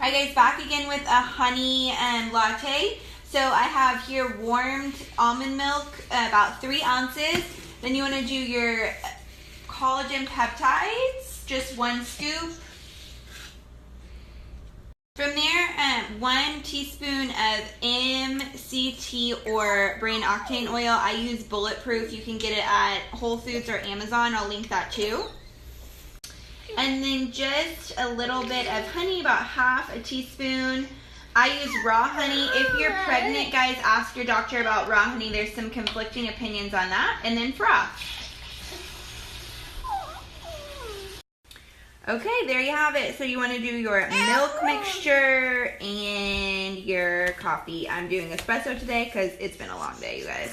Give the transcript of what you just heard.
Hi guys, back again with a honey latte. So I have here warmed almond milk, about 3 ounces. Then you want to do your collagen peptides, just 1 scoop. From there, 1 teaspoon of MCT or brain octane oil. I use Bulletproof. You can get it at Whole Foods or Amazon. I'll link that too. And then just a little bit of honey, about half a teaspoon. I use raw honey. If you're pregnant, guys, ask your doctor about raw honey. There's some conflicting opinions on that. And then froth. Okay, there you have it. So you want to do your milk mixture and your coffee. I'm doing espresso today because it's been a long day, you guys.